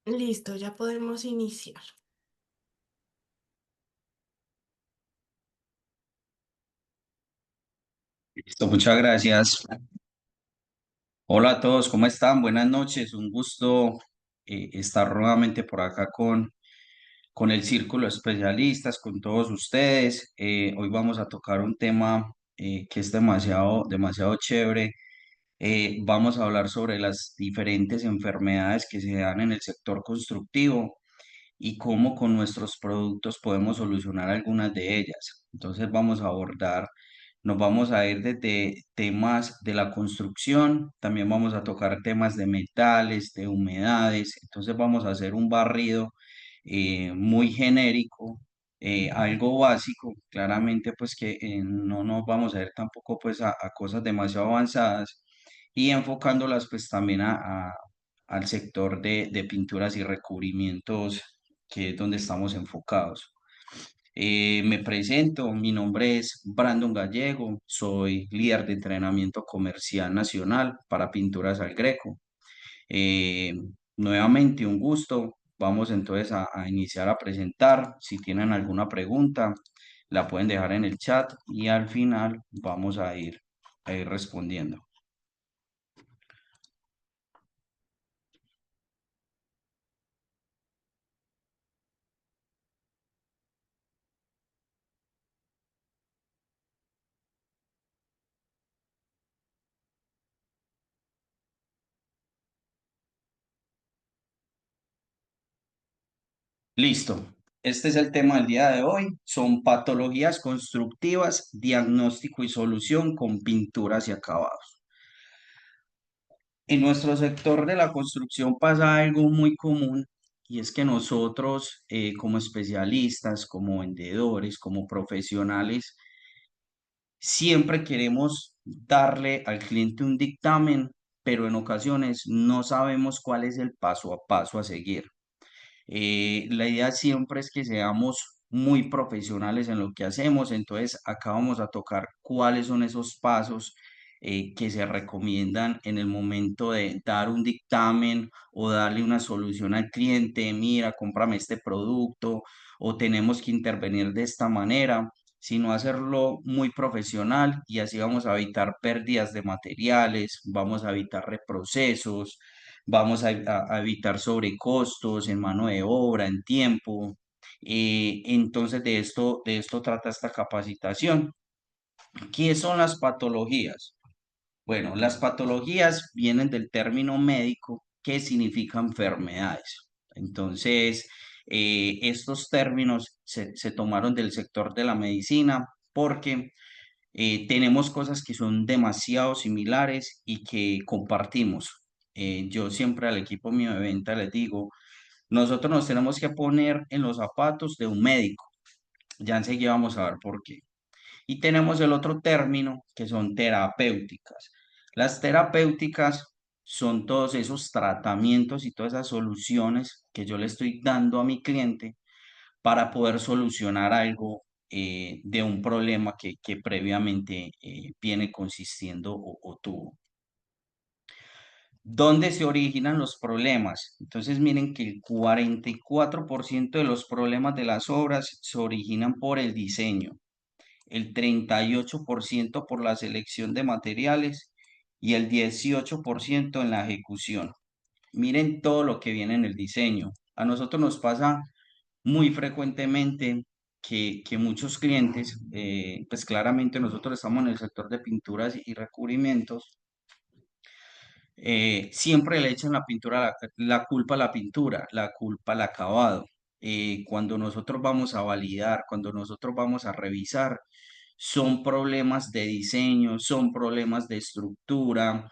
Listo, ya podemos iniciar. Listo, muchas gracias. Hola a todos, ¿cómo están? Buenas noches. Un gusto estar nuevamente por acá con el Círculo de Especialistas, con todos ustedes. Hoy vamos a tocar un tema que es demasiado chévere. Vamos a hablar sobre las diferentes enfermedades que se dan en el sector constructivo y cómo con nuestros productos podemos solucionar algunas de ellas. Entonces nos vamos a ir desde temas de la construcción, también vamos a tocar temas de metales, de humedades, entonces vamos a hacer un barrido muy genérico, algo básico, claramente pues que no nos vamos a ir tampoco pues a cosas demasiado avanzadas y enfocándolas pues también al sector de pinturas y recubrimientos que es donde estamos enfocados. Me presento, mi nombre es Brandon Gallego, soy líder de entrenamiento comercial nacional para Pinturas al Greco. Eh, Nuevamente un gusto, vamos entonces a iniciar a presentar. Si tienen alguna pregunta, la pueden dejar en el chat y al final vamos a ir respondiendo. Listo. Este es el tema del día de hoy. Son patologías constructivas, diagnóstico y solución con pinturas y acabados. En nuestro sector de la construcción pasa algo muy común y es que nosotros como especialistas, como vendedores, como profesionales, siempre queremos darle al cliente un dictamen, pero en ocasiones no sabemos cuál es el paso a paso a seguir. La idea siempre es que seamos muy profesionales en lo que hacemos, entonces acá vamos a tocar cuáles son esos pasos que se recomiendan en el momento de dar un dictamen o darle una solución al cliente, mira, cómprame este producto o tenemos que intervenir de esta manera, sino hacerlo muy profesional y así vamos a evitar pérdidas de materiales, vamos a evitar reprocesos, vamos a evitar sobrecostos en mano de obra, en tiempo. Entonces de esto trata esta capacitación. ¿Qué son las patologías? Bueno, las patologías vienen del término médico que significa enfermedades. Entonces, estos términos se tomaron del sector de la medicina porque tenemos cosas que son demasiado similares y que compartimos. Yo siempre al equipo mío de venta les digo, nosotros nos tenemos que poner en los zapatos de un médico. Ya enseguida vamos a ver por qué. Y tenemos el otro término que son terapéuticas. Las terapéuticas son todos esos tratamientos y todas esas soluciones que yo le estoy dando a mi cliente para poder solucionar algo de un problema que previamente viene consistiendo o tuvo. ¿Dónde se originan los problemas? Entonces miren que el 44% de los problemas de las obras se originan por el diseño, el 38% por la selección de materiales y el 18% en la ejecución. Miren todo lo que viene en el diseño. A nosotros nos pasa muy frecuentemente que muchos clientes, pues claramente nosotros estamos en el sector de pinturas y recubrimientos, siempre le echan la culpa a la pintura, la culpa al acabado. Cuando nosotros vamos a validar, cuando nosotros vamos a revisar, son problemas de diseño, son problemas de estructura,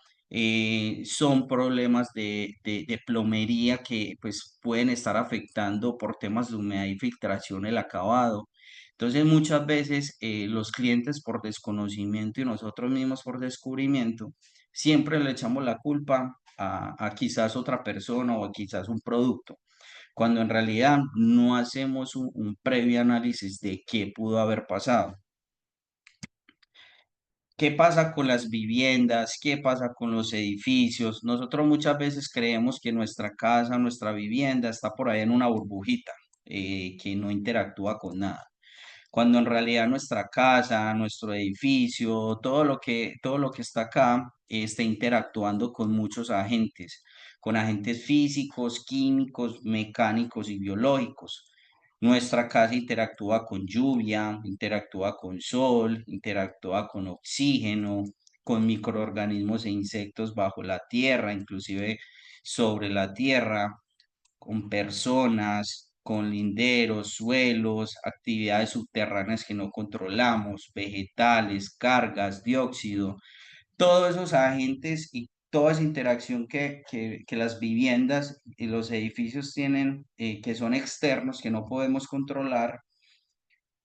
son problemas de plomería que pues pueden estar afectando por temas de humedad y filtración el acabado. Entonces muchas veces los clientes por desconocimiento y nosotros mismos por descubrimiento, siempre le echamos la culpa a quizás otra persona o a quizás un producto, cuando en realidad no hacemos un previo análisis de qué pudo haber pasado. ¿Qué pasa con las viviendas? ¿Qué pasa con los edificios? Nosotros muchas veces creemos que nuestra casa, nuestra vivienda está por ahí en una burbujita, que no interactúa con nada, cuando en realidad nuestra casa, nuestro edificio, todo lo que está acá, está interactuando con muchos agentes, con agentes físicos, químicos, mecánicos y biológicos. Nuestra casa interactúa con lluvia, interactúa con sol, interactúa con oxígeno, con microorganismos e insectos bajo la tierra, inclusive sobre la tierra, con personas, con linderos, suelos, actividades subterráneas que no controlamos, vegetales, cargas, dióxido, todos esos agentes y toda esa interacción que las viviendas y los edificios tienen, que son externos, que no podemos controlar,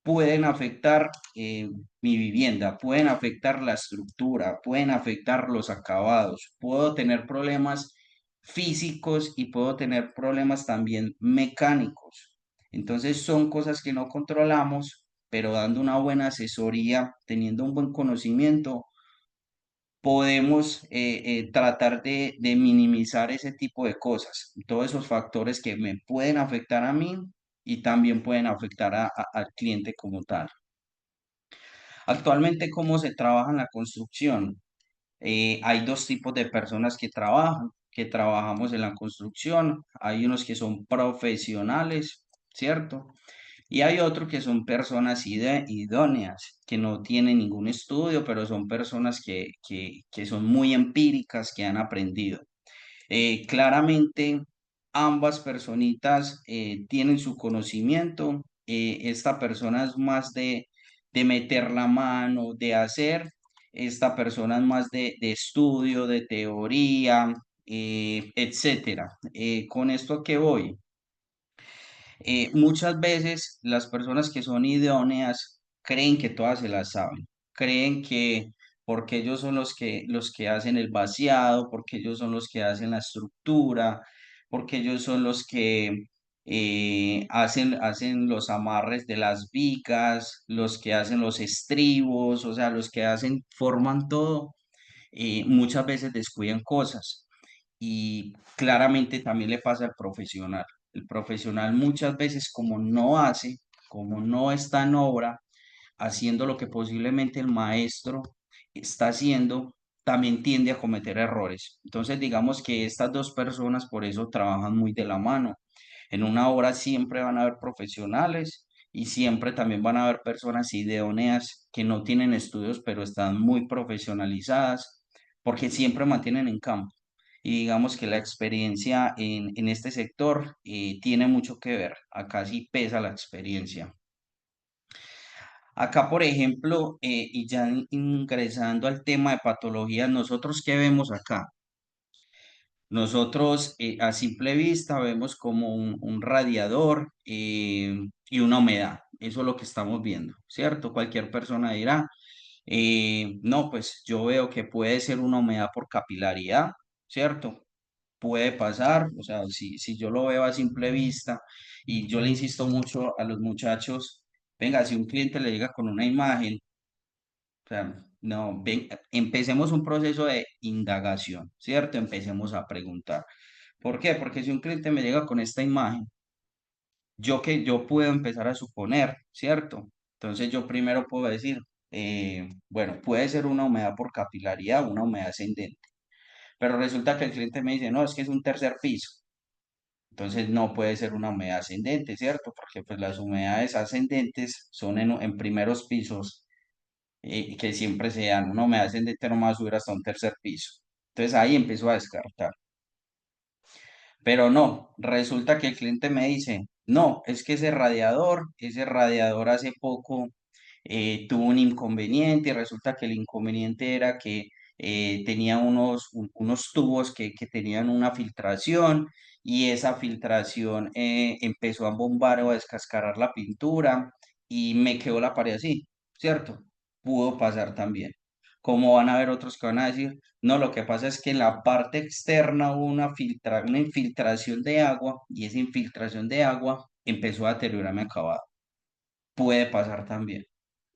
pueden afectar mi vivienda, pueden afectar la estructura, pueden afectar los acabados. Puedo tener problemas físicos y puedo tener problemas también mecánicos. Entonces son cosas que no controlamos, pero dando una buena asesoría, teniendo un buen conocimiento, podemos tratar de minimizar ese tipo de cosas, todos esos factores que me pueden afectar a mí y también pueden afectar al cliente como tal. Actualmente, ¿cómo se trabaja en la construcción? Hay dos tipos de personas que trabajamos en la construcción. Hay unos que son profesionales, ¿cierto? Y hay otros que son personas idóneas, que no tienen ningún estudio, pero son personas que son muy empíricas, que han aprendido. Claramente, ambas personitas tienen su conocimiento. Esta persona es más de meter la mano, de hacer. Esta persona es más de estudio, de teoría, etcétera. ¿Con esto a qué voy? Muchas veces las personas que son idóneas creen que todas se las saben, creen que porque ellos son los que hacen el vaciado, porque ellos son los que hacen la estructura, porque ellos son los que hacen los amarres de las vigas, los que hacen los estribos, o sea, los que hacen, forman todo, muchas veces descuidan cosas y claramente también le pasa al profesional. El profesional muchas veces como no hace, como no está en obra, haciendo lo que posiblemente el maestro está haciendo, también tiende a cometer errores. Entonces digamos que estas dos personas por eso trabajan muy de la mano. En una obra siempre van a haber profesionales y siempre también van a haber personas idóneas que no tienen estudios, pero están muy profesionalizadas porque siempre mantienen en campo. Y digamos que la experiencia en este sector tiene mucho que ver. Acá sí pesa la experiencia. Acá, por ejemplo, y ya ingresando al tema de patologías, ¿nosotros qué vemos acá? Nosotros a simple vista vemos como un radiador y una humedad. Eso es lo que estamos viendo, ¿cierto? Cualquier persona dirá, no, pues yo veo que puede ser una humedad por capilaridad, ¿cierto? Puede pasar, o sea, si yo lo veo a simple vista y yo le insisto mucho a los muchachos, venga, si un cliente le llega con una imagen, o sea, no, ven, empecemos un proceso de indagación, ¿cierto? Empecemos a preguntar. ¿Por qué? Porque si un cliente me llega con esta imagen, yo puedo empezar a suponer, ¿cierto? Entonces yo primero puedo decir, bueno, puede ser una humedad por capilaridad, una humedad ascendente, pero resulta que el cliente me dice, no, es que es un tercer piso. Entonces no puede ser una humedad ascendente, ¿cierto? Porque pues las humedades ascendentes son en primeros pisos que siempre se dan. Una humedad ascendente no va a subir hasta un tercer piso. Entonces ahí empezó a descartar. Pero no, resulta que el cliente me dice, no, es que ese radiador hace poco tuvo un inconveniente y resulta que el inconveniente era que tenía unos tubos que tenían una filtración y esa filtración empezó a bombar o a descascarar la pintura y me quedó la pared así, ¿cierto? Pudo pasar también. Como van a haber otros que van a decir, no, lo que pasa es que en la parte externa hubo una infiltración de agua y esa infiltración de agua empezó a deteriorarme acabado. Puede pasar también.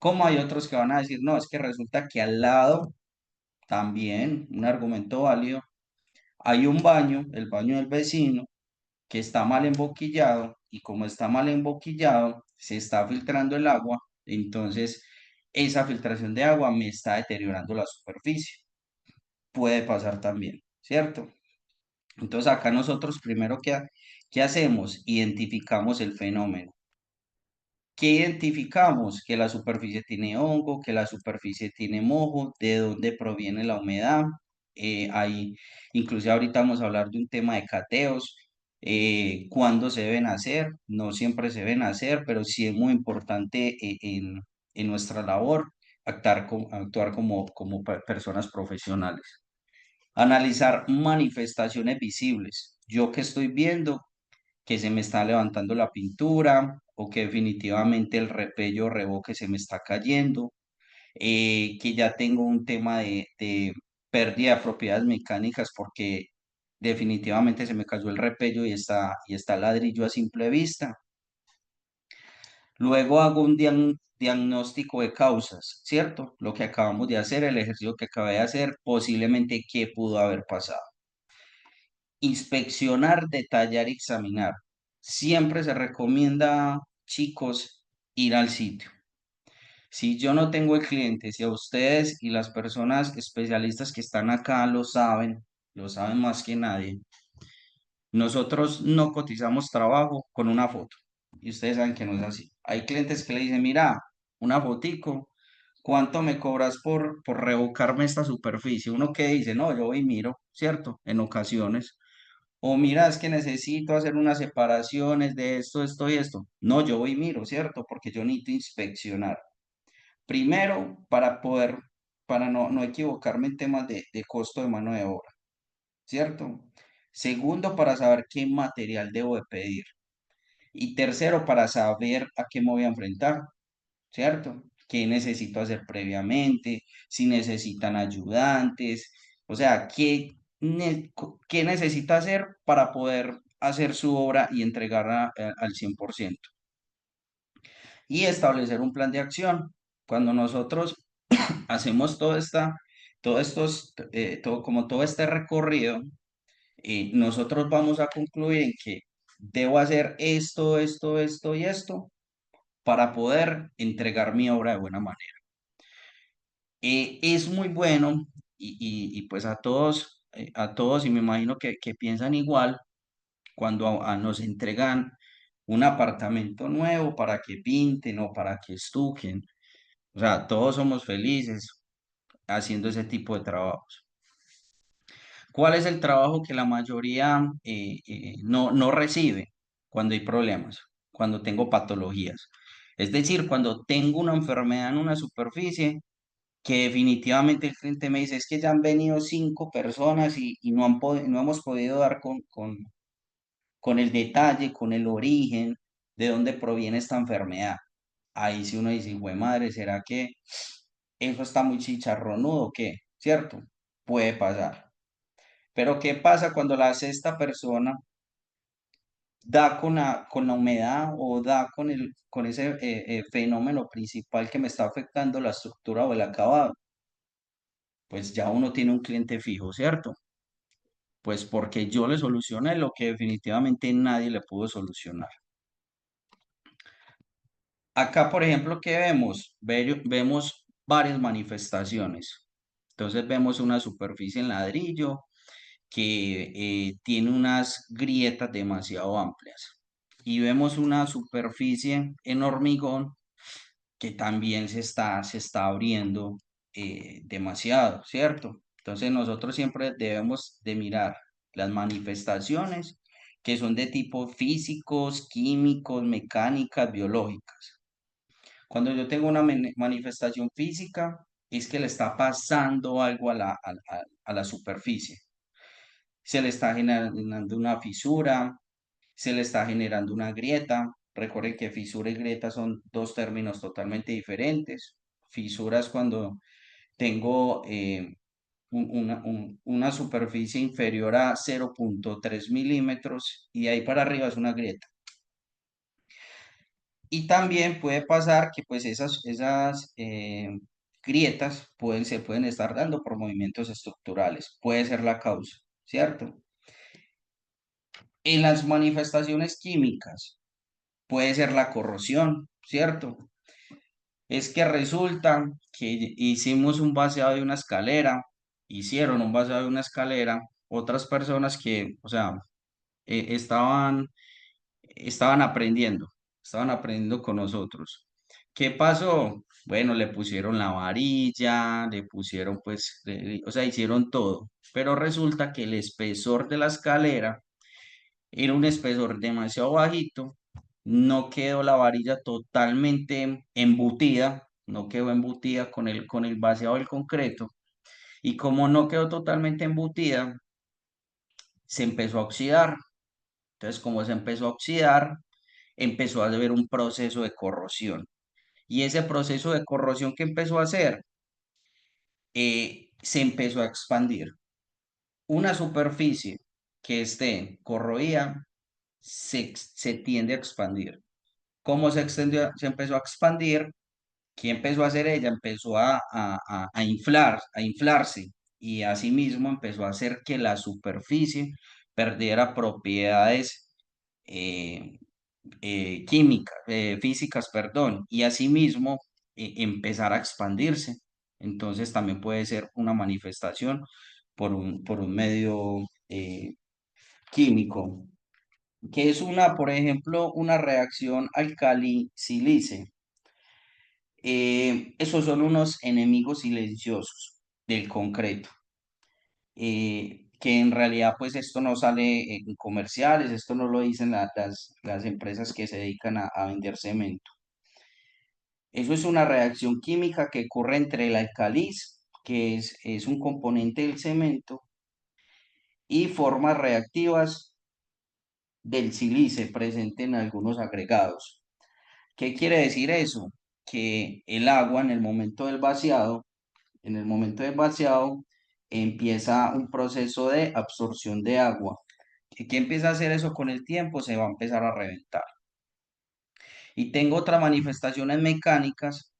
Como hay otros que van a decir, no, es que resulta que al lado, también un argumento válido, hay un baño, el baño del vecino, que está mal emboquillado y como está mal emboquillado, se está filtrando el agua, entonces esa filtración de agua me está deteriorando la superficie. Puede pasar también, ¿cierto? Entonces acá nosotros primero, ¿qué hacemos? Identificamos el fenómeno. ¿Qué identificamos? Que la superficie tiene hongo, que la superficie tiene mojo, de dónde proviene la humedad. Hay, inclusive ahorita vamos a hablar de un tema de cateos, cuándo se deben hacer, no siempre se deben hacer, pero sí es muy importante en nuestra labor actuar como personas profesionales. Analizar manifestaciones visibles. Yo que estoy viendo que se me está levantando la pintura o que definitivamente el repello o revoque se me está cayendo, que ya tengo un tema de pérdida de propiedades mecánicas porque definitivamente se me cayó el repello y está el ladrillo a simple vista. Luego hago un diagnóstico de causas, ¿cierto? Lo que acabamos de hacer, el ejercicio que acabé de hacer, posiblemente qué pudo haber pasado. Inspeccionar, detallar y examinar. Siempre se recomienda, chicos, ir al sitio. Si yo no tengo el cliente, si a ustedes y las personas especialistas que están acá lo saben más que nadie, nosotros no cotizamos trabajo con una foto. Y ustedes saben que no es así. Hay clientes que le dicen, mira, una fotico, ¿cuánto me cobras por revocarme esta superficie? Uno que dice, no, yo voy y miro, ¿cierto? En ocasiones. O mira, es que necesito hacer unas separaciones de esto, esto y esto. No, yo voy y miro, ¿cierto? Porque yo necesito inspeccionar. Primero, para no equivocarme en temas de costo de mano de obra, ¿cierto? Segundo, para saber qué material debo de pedir. Y tercero, para saber a qué me voy a enfrentar, ¿cierto? ¿Qué necesito hacer previamente? Si necesitan ayudantes, o sea, ¿qué necesita hacer para poder hacer su obra y entregarla al 100%? Y establecer un plan de acción. Cuando nosotros hacemos como todo este recorrido, nosotros vamos a concluir en que debo hacer esto, esto, esto y esto para poder entregar mi obra de buena manera. Es muy bueno y pues a todos, y me imagino que piensan igual, cuando nos entregan un apartamento nuevo para que pinten o para que estuquen. O sea, todos somos felices haciendo ese tipo de trabajos. ¿Cuál es el trabajo que la mayoría no recibe cuando hay problemas, cuando tengo patologías? Es decir, cuando tengo una enfermedad en una superficie que definitivamente el cliente me dice, es que ya han venido 5 personas y no hemos podido dar con el detalle, con el origen de dónde proviene esta enfermedad. Ahí sí uno dice, güey madre, ¿será que eso está muy chicharronudo o qué? ¿Cierto? Puede pasar. Pero ¿qué pasa cuando la sexta persona da con la humedad o da con ese fenómeno principal que me está afectando la estructura o el acabado? Pues ya uno tiene un cliente fijo, ¿cierto? Pues porque yo le solucioné lo que definitivamente nadie le pudo solucionar. Acá, por ejemplo, ¿qué vemos? Vemos varias manifestaciones. Entonces vemos una superficie en ladrillo que tiene unas grietas demasiado amplias. Y vemos una superficie en hormigón que también se está abriendo demasiado, ¿cierto? Entonces nosotros siempre debemos de mirar las manifestaciones que son de tipo físicos, químicos, mecánicas, biológicas. Cuando yo tengo una manifestación física, es que le está pasando algo a la superficie. Se le está generando una fisura, se le está generando una grieta. Recuerden que fisura y grieta son dos términos totalmente diferentes. Fisura es cuando tengo una superficie inferior a 0,3 milímetros y de ahí para arriba es una grieta. Y también puede pasar que pues esas grietas se pueden estar dando por movimientos estructurales. Puede ser la causa, ¿cierto? En las manifestaciones químicas puede ser la corrosión, ¿cierto? Es que resulta que hicimos un vaciado de una escalera, hicieron un vaciado de una escalera, otras personas que, o sea, estaban aprendiendo, estaban aprendiendo con nosotros. ¿Qué pasó? Bueno, le pusieron la varilla, le pusieron pues, o sea, hicieron todo, pero resulta que el espesor de la escalera era un espesor demasiado bajito, no quedó la varilla totalmente embutida, no quedó embutida con el vaciado del concreto, y como no quedó totalmente embutida, se empezó a oxidar. Entonces, como se empezó a oxidar, empezó a haber un proceso de corrosión. Y ese proceso de corrosión que empezó a hacer, se empezó a expandir. Una superficie que esté corroída se tiende a expandir. ¿Cómo se extendió? Se empezó a expandir. ¿Qué empezó a hacer ella? Empezó a inflarse y asimismo empezó a hacer que la superficie perdiera propiedades eh, químicas, físicas, perdón, y asimismo empezar a expandirse. Entonces también puede ser una manifestación por un medio químico, que es por ejemplo, una reacción alcali-sílice. Esos son unos enemigos silenciosos del concreto, que en realidad pues esto no sale en comerciales, esto no lo dicen las empresas que se dedican a vender cemento. Eso es una reacción química que ocurre entre el alcaliz, que es un componente del cemento, y formas reactivas del sílice presente en algunos agregados. ¿Qué quiere decir eso? Que el agua en el momento del vaciado empieza un proceso de absorción de agua. ¿Qué empieza a hacer eso con el tiempo? Se va a empezar a reventar. Y tengo otras manifestaciones mecánicas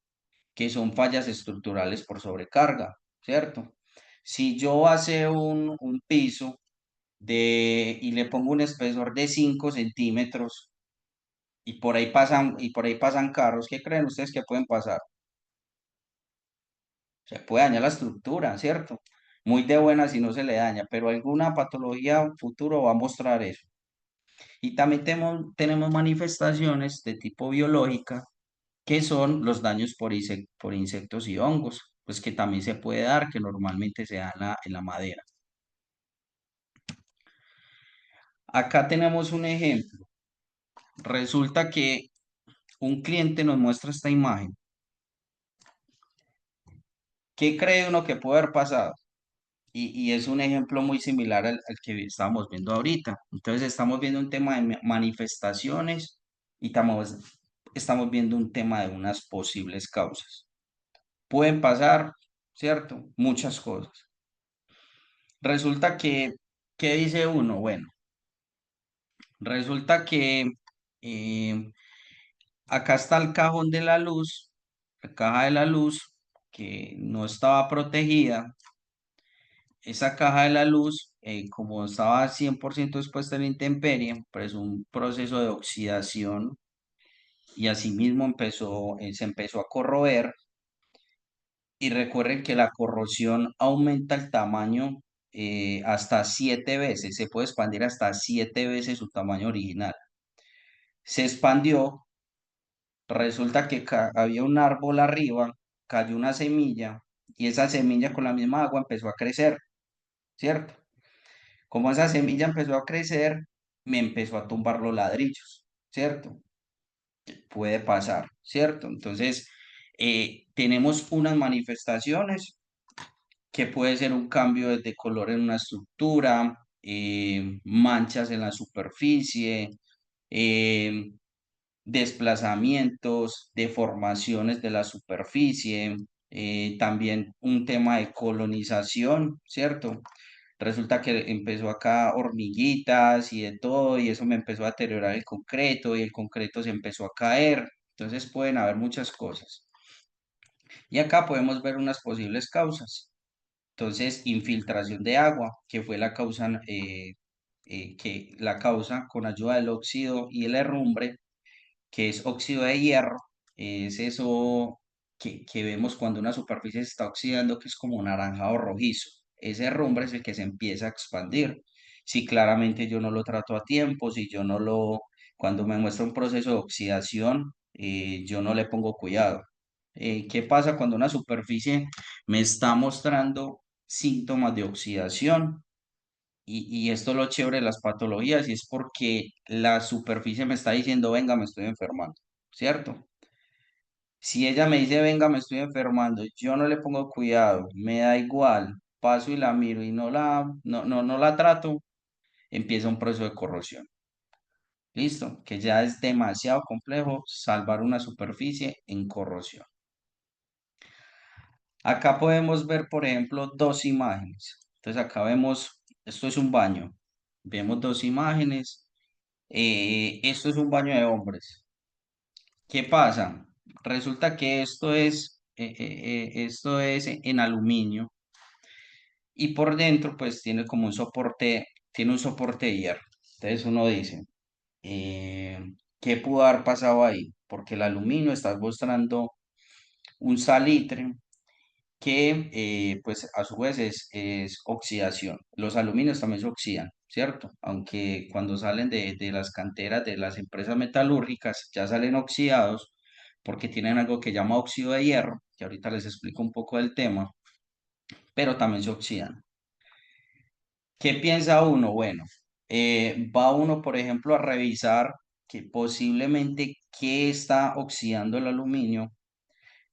que son fallas estructurales por sobrecarga, ¿cierto? Si yo hace un piso y le pongo un espesor de 5 centímetros y por ahí pasan carros, ¿qué creen ustedes que pueden pasar? Se puede dañar la estructura, ¿cierto? Muy de buena si no se le daña, pero alguna patología futuro va a mostrar eso. Y también tenemos manifestaciones de tipo biológica, que son los daños por insectos y hongos, pues que también se puede dar, que normalmente se da en la madera. Acá tenemos un ejemplo. Resulta que un cliente nos muestra esta imagen. ¿Qué cree uno que puede haber pasado? Y es un ejemplo muy similar al que estábamos viendo ahorita. Entonces estamos viendo un tema de manifestaciones y estamos viendo un tema de unas posibles causas. Pueden pasar, ¿cierto? Muchas cosas. Resulta que, ¿qué dice uno? Bueno, resulta que eh, acá está el cajón de la luz, la caja de la luz que no estaba protegida. Esa caja de la luz, como estaba 100% expuesta a la intemperie, pues un proceso de oxidación y asimismo se empezó a corroer. Y recuerden que la corrosión aumenta el tamaño hasta 7 veces, se puede expandir hasta 7 veces su tamaño original. Se expandió, resulta que había un árbol arriba, cayó una semilla y esa semilla con la misma agua empezó a crecer, ¿cierto? Como esa semilla empezó a crecer, me empezó a tumbar los ladrillos, ¿cierto? Puede pasar, ¿cierto? Entonces, tenemos unas manifestaciones que puede ser un cambio de color en una estructura, manchas en la superficie, eh, desplazamientos, deformaciones de la superficie, también un tema de colonización, ¿cierto? Resulta que empezó acá hormiguitas y de todo, y eso me empezó a deteriorar el concreto y el concreto se empezó a caer. Entonces pueden haber muchas cosas. Y acá podemos ver unas posibles causas. Entonces, infiltración de agua, que fue la causa, que la causa con ayuda del óxido y el herrumbre, que es óxido de hierro, es eso que vemos cuando una superficie se está oxidando, que es como naranja o rojizo. Ese herrumbre es el que se empieza a expandir. Si claramente yo no lo trato a tiempo, si yo no lo, cuando me muestra un proceso de oxidación, yo no le pongo cuidado. ¿Qué pasa cuando una superficie me está mostrando síntomas de oxidación? Y esto es lo chévere de las patologías, y es porque la superficie me está diciendo, venga, me estoy enfermando, ¿cierto? Si ella me dice, venga, me estoy enfermando, yo no le pongo cuidado, me da igual, paso y la miro y no la trato, empieza un proceso de corrosión. ¿Listo? Que ya es demasiado complejo salvar una superficie en corrosión. Acá podemos ver, por ejemplo, dos imágenes. Entonces acá vemos, esto es un baño. Vemos dos imágenes. Esto es un baño de hombres. ¿Qué pasa? Resulta que esto es en aluminio y por dentro pues tiene un soporte de hierro. Entonces uno dice, eh, ¿qué pudo haber pasado ahí? Porque el aluminio está mostrando un salitre que pues a su vez es oxidación. Los aluminios también se oxidan, ¿cierto? Aunque cuando salen de las canteras de las empresas metalúrgicas ya salen oxidados porque tienen algo que llama óxido de hierro, que ahorita les explico un poco del tema, pero también se oxidan. ¿Qué piensa uno? Bueno, va uno, por ejemplo, a revisar que posiblemente qué está oxidando el aluminio,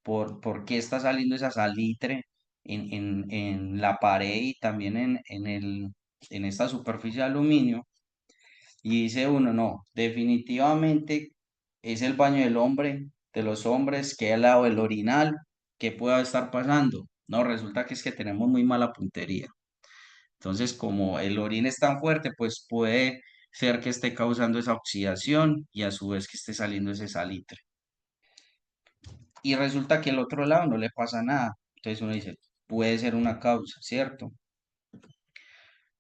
por qué está saliendo esa salitre en la pared y también en esta superficie de aluminio. Y dice uno, no, definitivamente es el baño del hombre, de los hombres, que al lado del orinal, ¿qué pueda estar pasando? No, resulta que es que tenemos muy mala puntería. Entonces, como el orín es tan fuerte, pues puede ser que esté causando esa oxidación y a su vez que esté saliendo ese salitre. Y resulta que al otro lado no le pasa nada. Entonces uno dice, puede ser una causa, ¿cierto?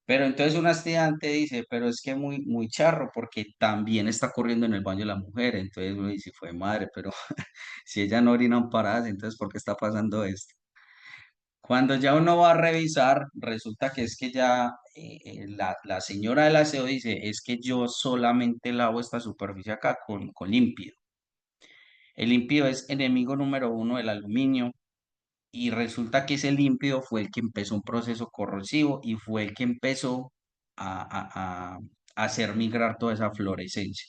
Pero entonces un estudiante dice, pero es que muy charro porque también está corriendo en el baño de la mujer. Entonces uno dice, fue madre, pero si ella no orina en paradas, entonces ¿por qué está pasando esto? Cuando ya uno va a revisar, resulta que es que ya la señora del aseo dice, es que yo solamente lavo esta superficie acá con límpido. El límpido es enemigo número uno del aluminio y resulta que ese límpido fue el que empezó un proceso corrosivo y fue el que empezó a hacer migrar toda esa fluorescencia.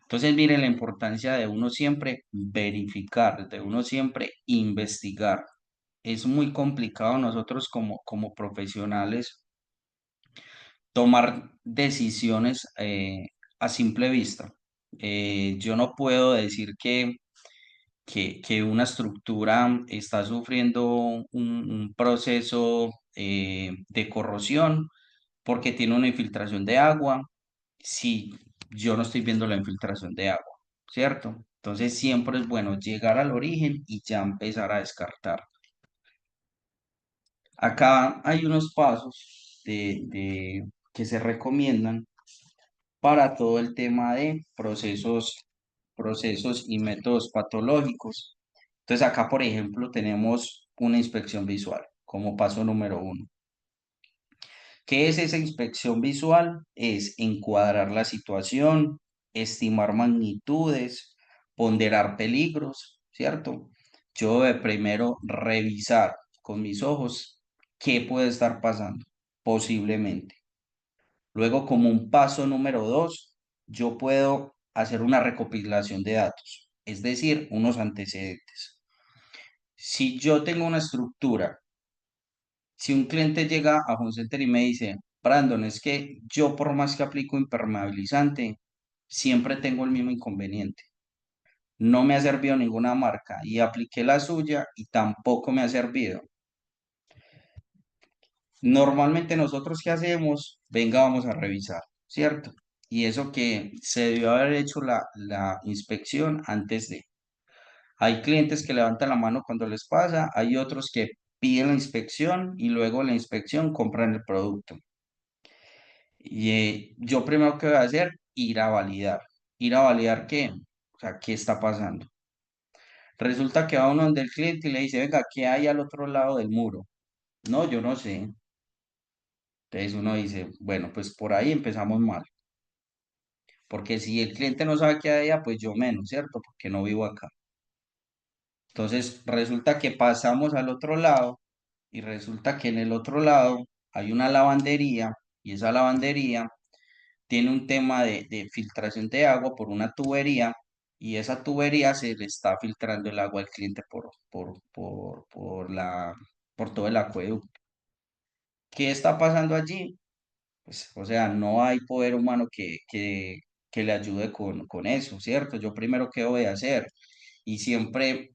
Entonces, miren la importancia de uno siempre verificar, de uno siempre investigar. Es muy complicado nosotros como profesionales tomar decisiones a simple vista. Yo no puedo decir que una estructura está sufriendo un proceso de corrosión porque tiene una infiltración de agua, si yo no estoy viendo la infiltración de agua, ¿cierto? Entonces siempre es bueno llegar al origen y ya empezar a descartar. Acá hay unos pasos que se recomiendan para todo el tema de procesos y métodos patológicos. Entonces acá, por ejemplo, tenemos una inspección visual como paso número uno. ¿Qué es esa inspección visual? Es encuadrar la situación, estimar magnitudes, ponderar peligros, ¿cierto? Yo de primero revisar con mis ojos qué puede estar pasando, posiblemente. Luego, como un paso número dos, yo puedo hacer una recopilación de datos, es decir, unos antecedentes. Si yo tengo una estructura, si un cliente llega a Home Center y me dice, Brandon, es que yo por más que aplico impermeabilizante, siempre tengo el mismo inconveniente. No me ha servido ninguna marca y apliqué la suya y tampoco me ha servido. Normalmente nosotros, ¿qué hacemos? Venga, vamos a revisar, ¿cierto? y eso que se debió haber hecho la inspección antes de. Hay clientes que levantan la mano cuando les pasa, hay otros que piden la inspección y luego la inspección compran el producto. Y yo primero que voy a hacer, ir a validar. ¿Ir a validar qué? O sea, ¿qué está pasando? Resulta que va uno donde el cliente y le dice, venga, ¿qué hay al otro lado del muro? No, yo no sé. Entonces uno dice, bueno, pues por ahí empezamos mal. Porque si el cliente no sabe qué hay allá, pues yo menos, ¿cierto? Porque no vivo acá. Entonces resulta que pasamos al otro lado y resulta que en el otro lado hay una lavandería y esa lavandería tiene un tema de filtración de agua por una tubería y esa tubería se le está filtrando el agua al cliente por todo el acueducto. ¿Qué está pasando allí? Pues, o sea, no hay poder humano que le ayude con eso, ¿cierto? Yo primero, ¿qué voy a hacer? Y siempre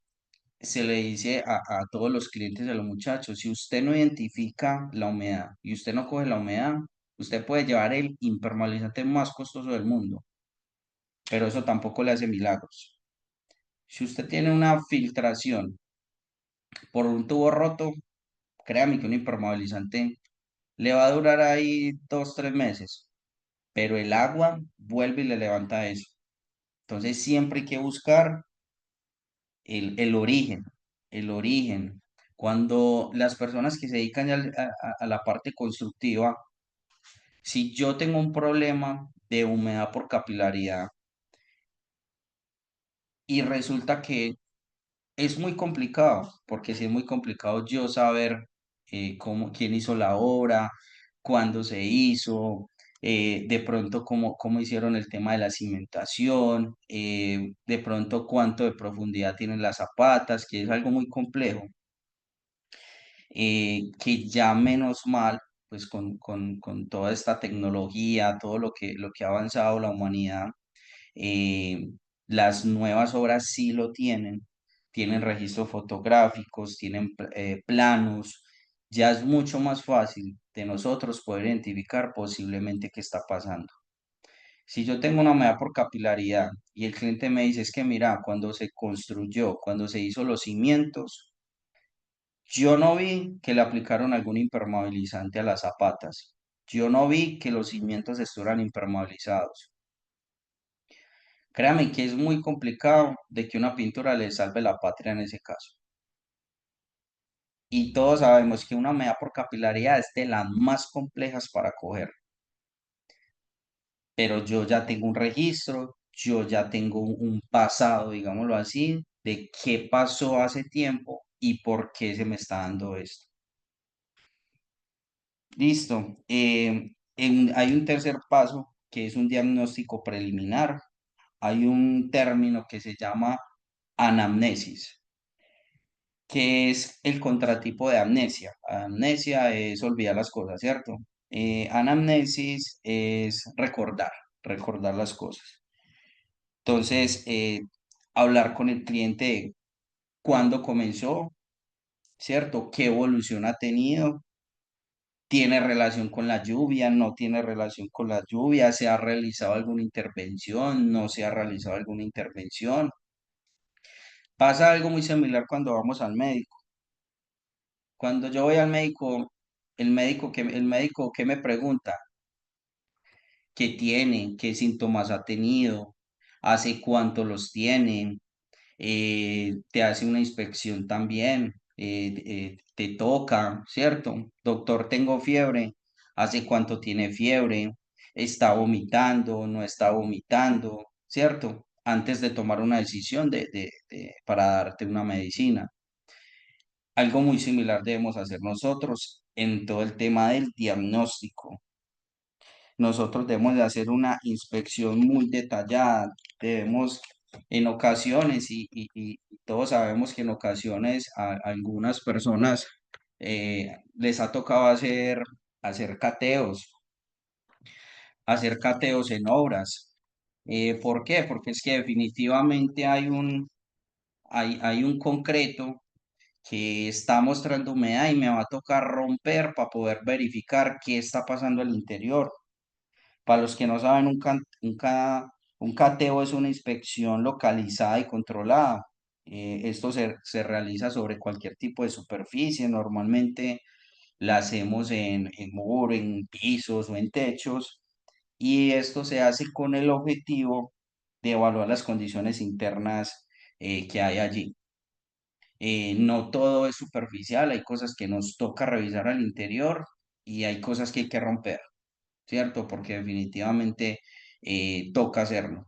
se le dice a todos los clientes, a los muchachos, si usted no identifica la humedad y usted no coge la humedad, usted puede llevar el impermeabilizante más costoso del mundo, pero eso tampoco le hace milagros. Si usted tiene una filtración por un tubo roto, créame que un impermeabilizante le va a durar ahí 2, 3 meses, pero el agua vuelve y le levanta eso. Entonces siempre hay que buscar el origen, el origen. Cuando las personas que se dedican ya a la parte constructiva, si yo tengo un problema de humedad por capilaridad y resulta que es muy complicado, porque sí es muy complicado yo saber quién hizo la obra, cuándo se hizo, de pronto cómo hicieron el tema de la cimentación, de pronto cuánto de profundidad tienen las zapatas, que es algo muy complejo, que ya menos mal, pues con toda esta tecnología, todo lo que ha avanzado la humanidad, eh, las nuevas obras sí lo tienen registros fotográficos, tienen planos, ya es mucho más fácil de nosotros poder identificar posiblemente qué está pasando. Si yo tengo una humedad por capilaridad y el cliente me dice, es que mira, cuando se construyó, cuando se hizo los cimientos, yo no vi que le aplicaron algún impermeabilizante a las zapatas. Yo no vi que los cimientos estuvieran impermeabilizados. Créame que es muy complicado de que una pintura le salve la patria en ese caso. Y todos sabemos que una media por capilaridad es de las más complejas para coger. Pero yo ya tengo un registro, yo ya tengo un pasado, digámoslo así, de qué pasó hace tiempo y por qué se me está dando esto. Listo. Hay un tercer paso que es un diagnóstico preliminar. Hay un término que se llama anamnesis, que es el contratipo de amnesia. Amnesia es olvidar las cosas, ¿cierto? Anamnesis es recordar las cosas. Entonces, hablar con el cliente de cuándo comenzó, ¿cierto? ¿Qué evolución ha tenido? ¿Tiene relación con la lluvia? ¿No tiene relación con la lluvia? ¿Se ha realizado alguna intervención? ¿No se ha realizado alguna intervención? Pasa algo muy similar cuando vamos al médico. Cuando yo voy al médico, el médico que me pregunta qué tiene, qué síntomas ha tenido, hace cuánto los tiene, te hace una inspección también, te toca, ¿cierto? Doctor, tengo fiebre, hace cuánto tiene fiebre, está vomitando, no está vomitando, ¿cierto? Antes de tomar una decisión para darte una medicina. Algo muy similar debemos hacer nosotros en todo el tema del diagnóstico. Nosotros debemos de hacer una inspección muy detallada, debemos en ocasiones, y todos sabemos que en ocasiones a algunas personas les ha tocado hacer cateos en obras. ¿Por qué? Porque es que definitivamente hay un concreto que está mostrando humedad y me va a tocar romper para poder verificar qué está pasando al interior. Para los que no saben, un cateo es una inspección localizada y controlada. Esto se realiza sobre cualquier tipo de superficie. Normalmente la hacemos en muro, en pisos o en techos. Y esto se hace con el objetivo de evaluar las condiciones internas que hay allí. No todo es superficial, hay cosas que nos toca revisar al interior y hay cosas que hay que romper, ¿cierto? Porque definitivamente toca hacerlo.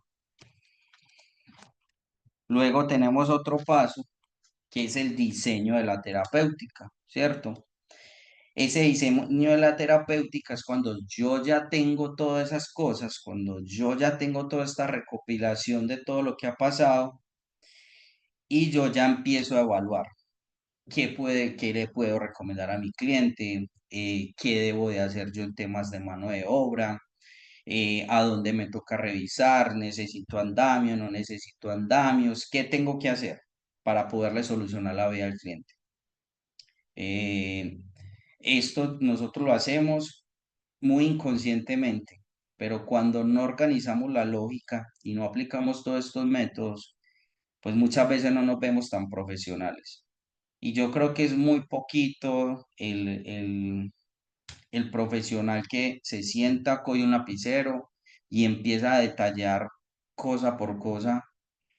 Luego tenemos otro paso, que es el diseño de la terapéutica, ¿cierto? Ese diseño de la terapéutica es cuando yo ya tengo todas esas cosas, cuando yo ya tengo toda esta recopilación de todo lo que ha pasado y yo ya empiezo a evaluar qué le puedo recomendar a mi cliente, qué debo de hacer yo en temas de mano de obra, a dónde me toca revisar, necesito andamio, no necesito andamios, qué tengo que hacer para poderle solucionar la vida al cliente. Eh, Esto nosotros lo hacemos muy inconscientemente, pero cuando no organizamos la lógica y no aplicamos todos estos métodos, pues muchas veces no nos vemos tan profesionales. Y yo creo que es muy poquito el profesional que se sienta, coge un lapicero y empieza a detallar cosa por cosa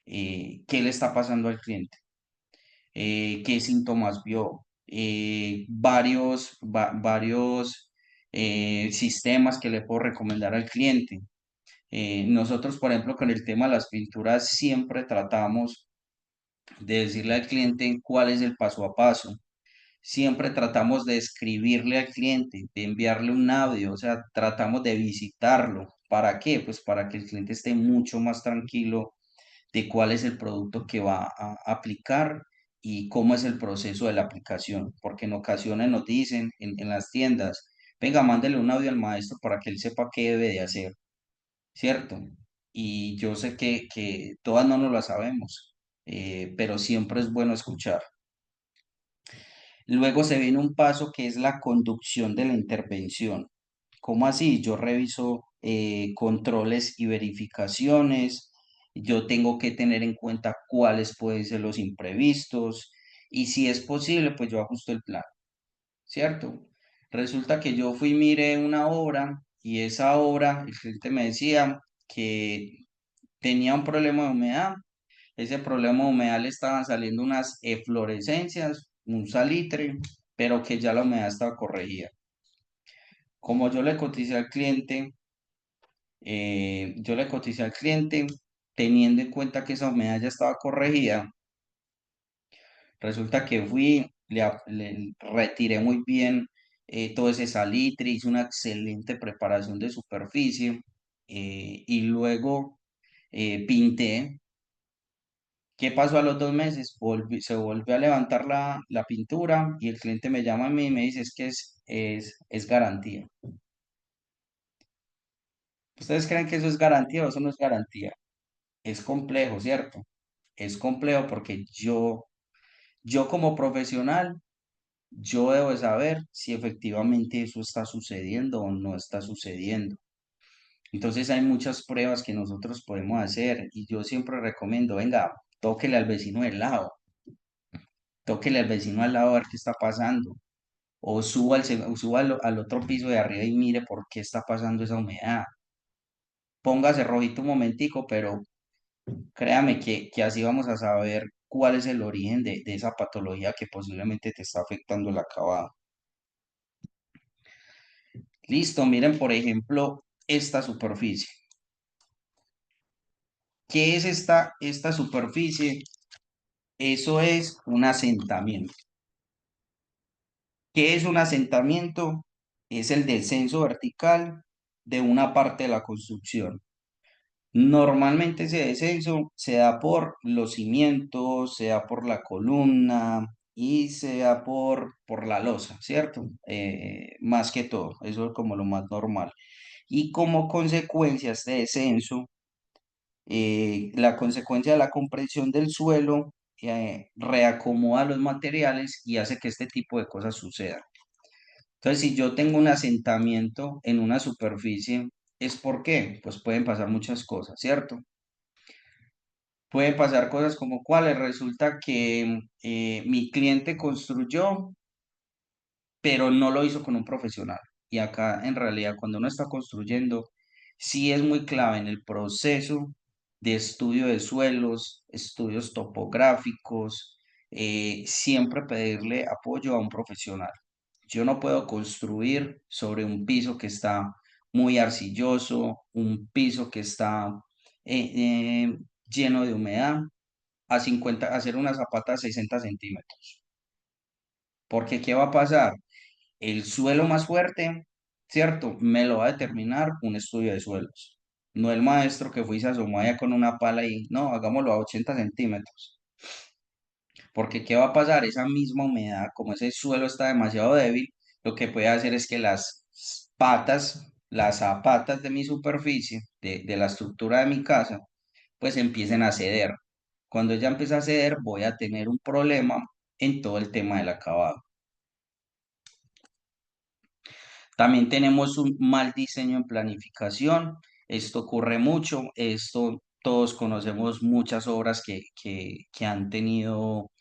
qué le está pasando al cliente, qué síntomas vio, varios sistemas que le puedo recomendar al cliente. Nosotros, por ejemplo, con el tema de las pinturas, siempre tratamos de decirle al cliente cuál es el paso a paso. Siempre tratamos de escribirle al cliente, de enviarle un audio, o sea, tratamos de visitarlo. ¿Para qué? Pues para que el cliente esté mucho más tranquilo de cuál es el producto que va a aplicar y cómo es el proceso de la aplicación, porque en ocasiones nos dicen en las tiendas, venga, mándele un audio al maestro para que él sepa qué debe de hacer, ¿cierto? Y yo sé que todas no nos las sabemos, pero siempre es bueno escuchar. Luego se viene un paso que es la conducción de la intervención. ¿Cómo así? Yo reviso controles y verificaciones. Yo tengo que tener en cuenta cuáles pueden ser los imprevistos y si es posible, pues yo ajusto el plan, ¿cierto? Resulta que yo fui, miré una obra y esa obra, el cliente me decía que tenía un problema de humedad. Ese problema de humedad le estaban saliendo unas eflorescencias, un salitre, pero que ya la humedad estaba corregida. Como yo le coticé al cliente teniendo en cuenta que esa humedad ya estaba corregida. Resulta que fui, le retiré muy bien todo ese salitre, hice una excelente preparación de superficie y luego pinté. ¿Qué pasó a los 2 meses? Se volvió a levantar la pintura y el cliente me llama a mí y me dice es que es garantía. ¿Ustedes creen que eso es garantía o eso no es garantía? Es complejo, ¿cierto? Es complejo porque yo como profesional, yo debo de saber si efectivamente eso está sucediendo o no está sucediendo. Entonces hay muchas pruebas que nosotros podemos hacer y yo siempre recomiendo, venga, tóquele al vecino del lado, tóquele al vecino al lado a ver qué está pasando. O suba al otro piso de arriba y mire por qué está pasando esa humedad. Póngase rojito un momentico, pero créame que así vamos a saber cuál es el origen de esa patología que posiblemente te está afectando el acabado. Listo, miren por ejemplo esta superficie. ¿Qué es esta superficie? Eso es un asentamiento. ¿Qué es un asentamiento? Es el descenso vertical de una parte de la construcción. Normalmente ese descenso se da por los cimientos, se da por la columna y se da por la losa, ¿cierto? Más que todo, eso es como lo más normal. Y como consecuencia de este descenso, la consecuencia de la compresión del suelo reacomoda los materiales y hace que este tipo de cosas sucedan. Entonces, si yo tengo un asentamiento en una superficie, ¿Es por qué? Pues pueden pasar muchas cosas, ¿cierto? Pueden pasar cosas como cuáles. Resulta que mi cliente construyó, pero no lo hizo con un profesional. Y acá en realidad cuando uno está construyendo, sí es muy clave en el proceso de estudio de suelos, estudios topográficos, siempre pedirle apoyo a un profesional. Yo no puedo construir sobre un piso que está muy arcilloso, un piso que está eh, eh, lleno de humedad, hacer una zapata a 60 centímetros. Porque ¿qué va a pasar? El suelo más fuerte, ¿cierto? Me lo va a determinar un estudio de suelos. No el maestro que fue y se asomó allá con una pala y no, hagámoslo a 80 centímetros. Porque ¿qué va a pasar? Esa misma humedad, como ese suelo está demasiado débil, lo que puede hacer es que las patas, las zapatas de mi superficie, de la estructura de mi casa, pues empiecen a ceder. Cuando ya empieza a ceder, voy a tener un problema en todo el tema del acabado. También tenemos un mal diseño en planificación. Esto ocurre mucho. Esto todos conocemos muchas obras que han tenido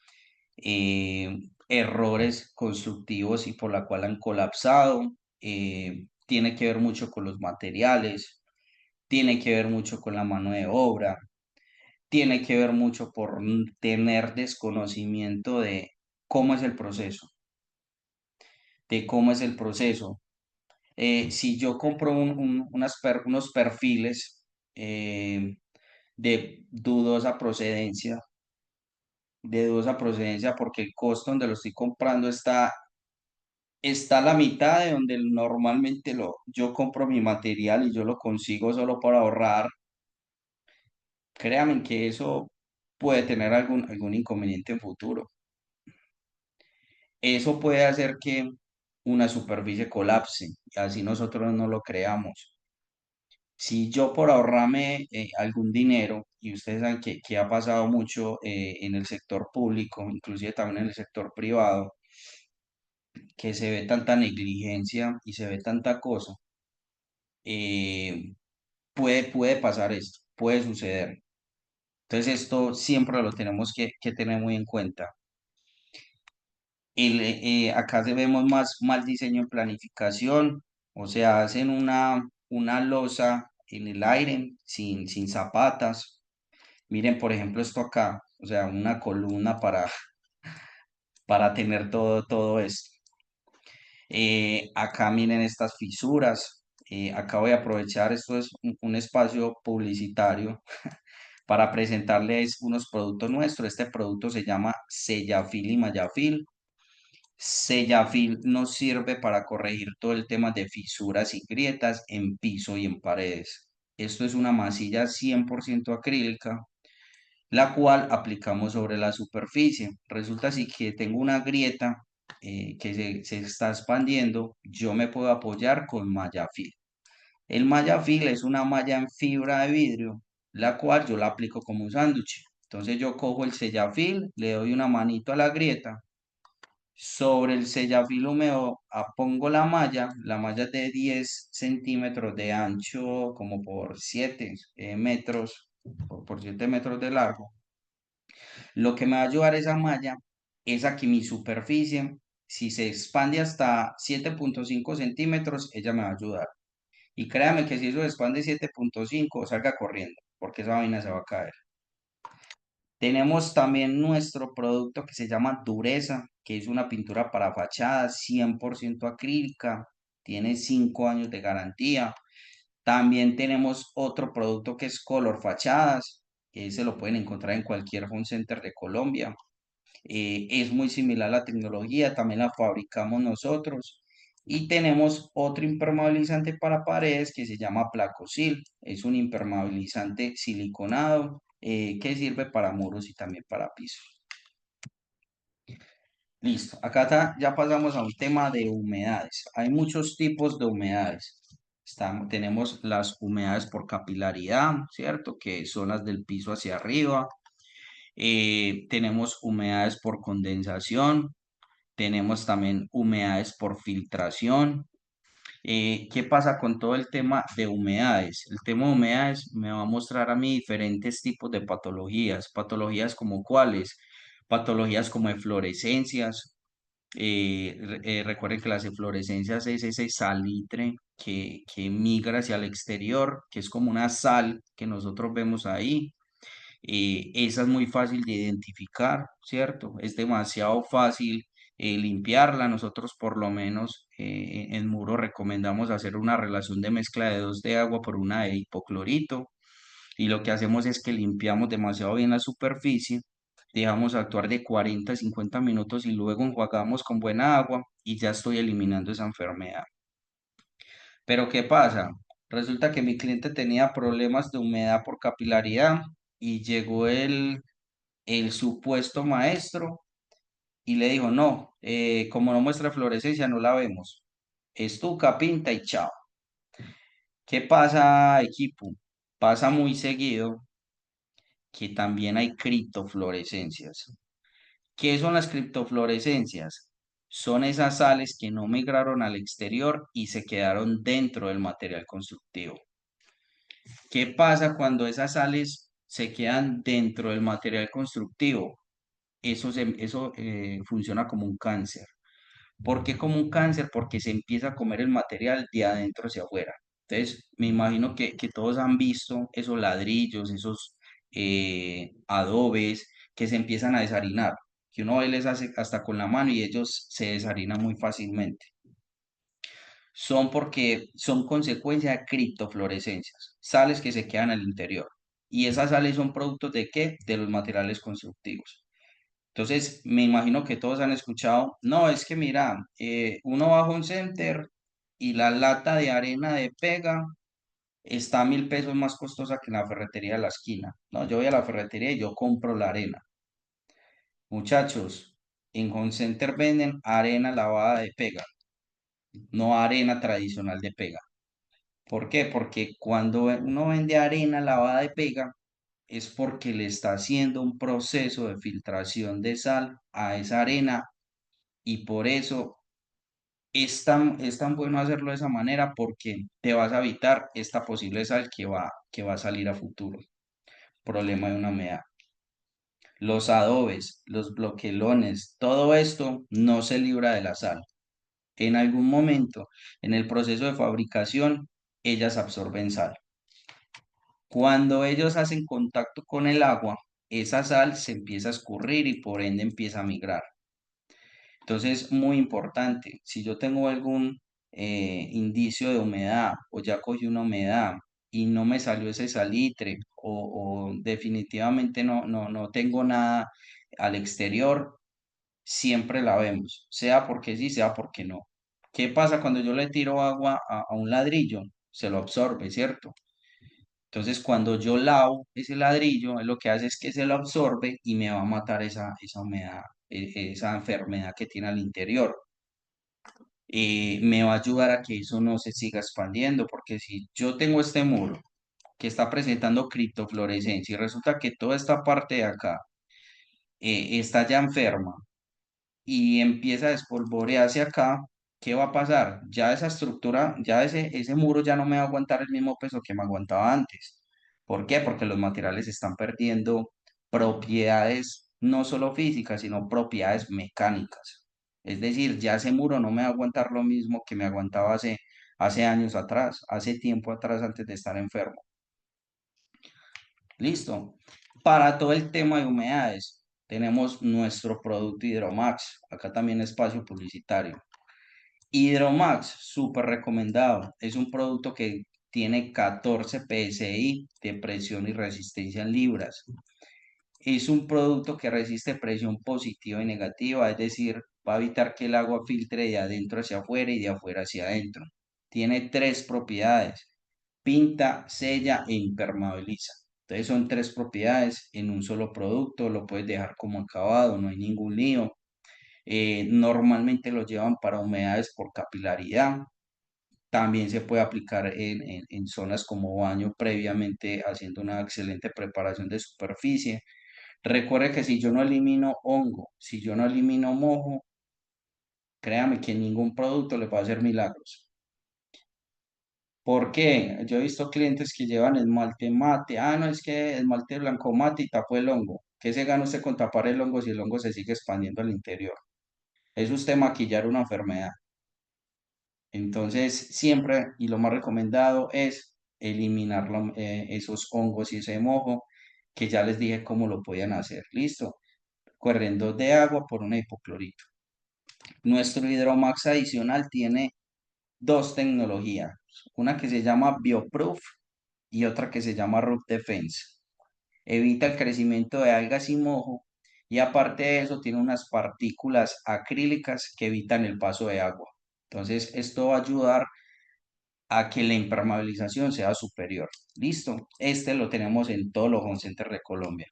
errores constructivos y por la cual han colapsado. Tiene que ver mucho con los materiales, tiene que ver mucho con la mano de obra, tiene que ver mucho por tener desconocimiento de cómo es el proceso, de cómo es el proceso. Si yo compro unos perfiles de dudosa procedencia, porque el costo donde lo estoy comprando está a la mitad de donde normalmente yo compro mi material y yo lo consigo solo para ahorrar, créanme que eso puede tener algún inconveniente en futuro. Eso puede hacer que una superficie colapse, y así nosotros no lo creamos. Si yo por ahorrarme algún dinero, y ustedes saben que ha pasado mucho en el sector público, inclusive también en el sector privado, que se ve tanta negligencia y se ve tanta cosa, eh, puede pasar esto, puede suceder. Entonces esto siempre lo tenemos que tener muy en cuenta. Acá vemos más mal diseño en planificación, o sea, hacen una losa en el aire sin zapatas. Miren, por ejemplo, esto acá, o sea, una columna para tener todo esto. Acá miren estas fisuras. Acá voy a aprovechar, esto es un espacio publicitario para presentarles unos productos nuestros. Este producto se llama Sellafil y Mayafil. Sellafil nos sirve para corregir todo el tema de fisuras y grietas en piso y en paredes. Esto es una masilla 100% acrílica, la cual aplicamos sobre la superficie. Resulta así que tengo una grieta que se está expandiendo, yo me puedo apoyar con Mayafil. El Mayafil es una malla en fibra de vidrio, la cual yo la aplico como un sándwich. Entonces yo cojo el Sellafil, le doy una manito a la grieta, sobre el Sellafil húmedo pongo la malla es de 10 centímetros de ancho, como por 7 metros, por 7 metros de largo. Lo que me va a ayudar esa malla es a que mi superficie, si se expande hasta 7,5 centímetros, ella me va a ayudar. Y créame que si eso se expande 7,5, salga corriendo, porque esa vaina se va a caer. Tenemos también nuestro producto que se llama Dureza, que es una pintura para fachadas 100% acrílica, tiene 5 años de garantía. También tenemos otro producto que es Color Fachadas, que se lo pueden encontrar en cualquier home center de Colombia. Es muy similar a la tecnología, también la fabricamos nosotros. Y tenemos otro impermeabilizante para paredes que se llama Placosil. Es un impermeabilizante siliconado que sirve para muros y también para pisos. Listo, ya pasamos a un tema de humedades. Hay muchos tipos de humedades. Tenemos las humedades por capilaridad, ¿cierto? Que son las del piso hacia arriba. Tenemos humedades por condensación, tenemos también humedades por filtración, ¿Qué pasa con todo el tema de humedades? El tema de humedades me va a mostrar a mí diferentes tipos de patologías. Patologías como cuáles, patologías como eflorescencias. Recuerden que las eflorescencias es ese salitre que migra hacia el exterior, que es como una sal que nosotros vemos ahí. Esa es muy fácil de identificar, ¿cierto? Es demasiado fácil limpiarla. Nosotros por lo menos en Muro recomendamos hacer una relación de mezcla de 2 de agua por una de hipoclorito. Y lo que hacemos es que limpiamos demasiado bien la superficie, dejamos actuar de 40 a 50 minutos y luego enjuagamos con buena agua y ya estoy eliminando esa enfermedad. Pero ¿qué pasa? Resulta que mi cliente tenía problemas de humedad por capilaridad y llegó el supuesto maestro y le dijo, no, como no muestra fluorescencia, no la vemos. Estuca, pinta y chao. ¿Qué pasa, equipo? Pasa muy seguido que también hay criptofluorescencias. ¿Qué son las criptofluorescencias? Son esas sales que no migraron al exterior y se quedaron dentro del material constructivo. ¿Qué pasa cuando esas sales se quedan dentro del material constructivo? Eso funciona como un cáncer. ¿Por qué como un cáncer? Porque se empieza a comer el material de adentro hacia afuera. Entonces, me imagino que todos han visto esos ladrillos, esos adobes que se empiezan a desharinar, que uno les hace hasta con la mano y ellos se desharinan muy fácilmente. Son porque son consecuencia de criptofluorescencias, sales que se quedan al interior. ¿Y esas sales son productos de qué? De los materiales constructivos. Entonces, me imagino que todos han escuchado, no, es que mira, uno va a un center y la lata de arena de pega está 1.000 pesos más costosa que en la ferretería de la esquina. No, yo voy a la ferretería y yo compro la arena. Muchachos, en Home Center venden arena lavada de pega, no arena tradicional de pega. ¿Por qué? Porque cuando uno vende arena lavada de pega, es porque le está haciendo un proceso de filtración de sal a esa arena y por eso es tan bueno hacerlo de esa manera porque te vas a evitar esta posible sal que va a salir a futuro. Problema de una humedad. Los adobes, los bloquelones, todo esto no se libra de la sal. En algún momento, en el proceso de fabricación, ellas absorben sal. Cuando ellos hacen contacto con el agua, esa sal se empieza a escurrir y por ende empieza a migrar. Entonces, muy importante, si yo tengo algún indicio de humedad o ya cogí una humedad y no me salió ese salitre o definitivamente no tengo nada al exterior, siempre la vemos, sea porque sí, sea porque no. ¿Qué pasa cuando yo le tiro agua a un ladrillo? Se lo absorbe, ¿cierto? Entonces, cuando yo lavo ese ladrillo, lo que hace es que se lo absorbe y me va a matar esa humedad, esa enfermedad que tiene al interior. Me va a ayudar a que eso no se siga expandiendo, porque si yo tengo este muro que está presentando criptofluorescencia y resulta que toda esta parte de acá está ya enferma y empieza a espolvorearse acá, ¿qué va a pasar? Ya esa estructura, ya ese muro ya no me va a aguantar el mismo peso que me aguantaba antes. ¿Por qué? Porque los materiales están perdiendo propiedades no solo físicas, sino propiedades mecánicas. Es decir, ya ese muro no me va a aguantar lo mismo que me aguantaba hace años atrás, hace tiempo atrás antes de estar enfermo. Listo. Para todo el tema de humedades, tenemos nuestro producto Hidromax. Acá también espacio publicitario. Hidromax, súper recomendado. Es un producto que tiene 14 PSI de presión y resistencia en libras. Es un producto que resiste presión positiva y negativa, es decir, va a evitar que el agua filtre de adentro hacia afuera y de afuera hacia adentro. Tiene tres propiedades: pinta, sella e impermeabiliza. Entonces son tres propiedades en un solo producto, lo puedes dejar como acabado, no hay ningún lío. Normalmente lo llevan para humedades por capilaridad. También se puede aplicar en zonas como baño previamente haciendo una excelente preparación de superficie. Recuerde que si yo no elimino hongo, si yo no elimino mojo, créame que ningún producto le va a hacer milagros. ¿Por qué? Yo he visto clientes que llevan esmalte mate. Ah, no, es que esmalte blanco mate y tapó el hongo. ¿Qué se gana usted con tapar el hongo si el hongo se sigue expandiendo al interior? Es usted maquillar una enfermedad. Entonces, siempre y lo más recomendado es eliminar esos hongos y ese mojo que ya les dije cómo lo podían hacer. Listo. Corren dos de agua por una hipoclorito. Nuestro Hidromax adicional tiene dos tecnologías, una que se llama BioProof y otra que se llama Root Defense. Evita el crecimiento de algas y mojo y aparte de eso tiene unas partículas acrílicas que evitan el paso de agua. Entonces, esto va a ayudar a que la impermeabilización sea superior. Listo, este lo tenemos en todos los home centers de Colombia.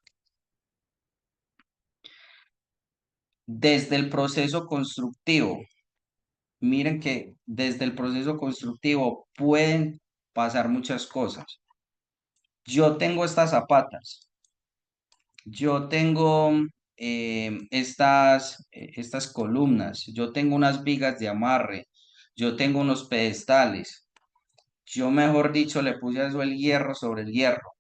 Desde el proceso constructivo, miren que desde el proceso constructivo pueden pasar muchas cosas. Yo tengo estas zapatas, yo tengo estas columnas, yo tengo unas vigas de amarre, yo tengo unos pedestales. Yo, mejor dicho, le puse a eso el hierro sobre el hierro.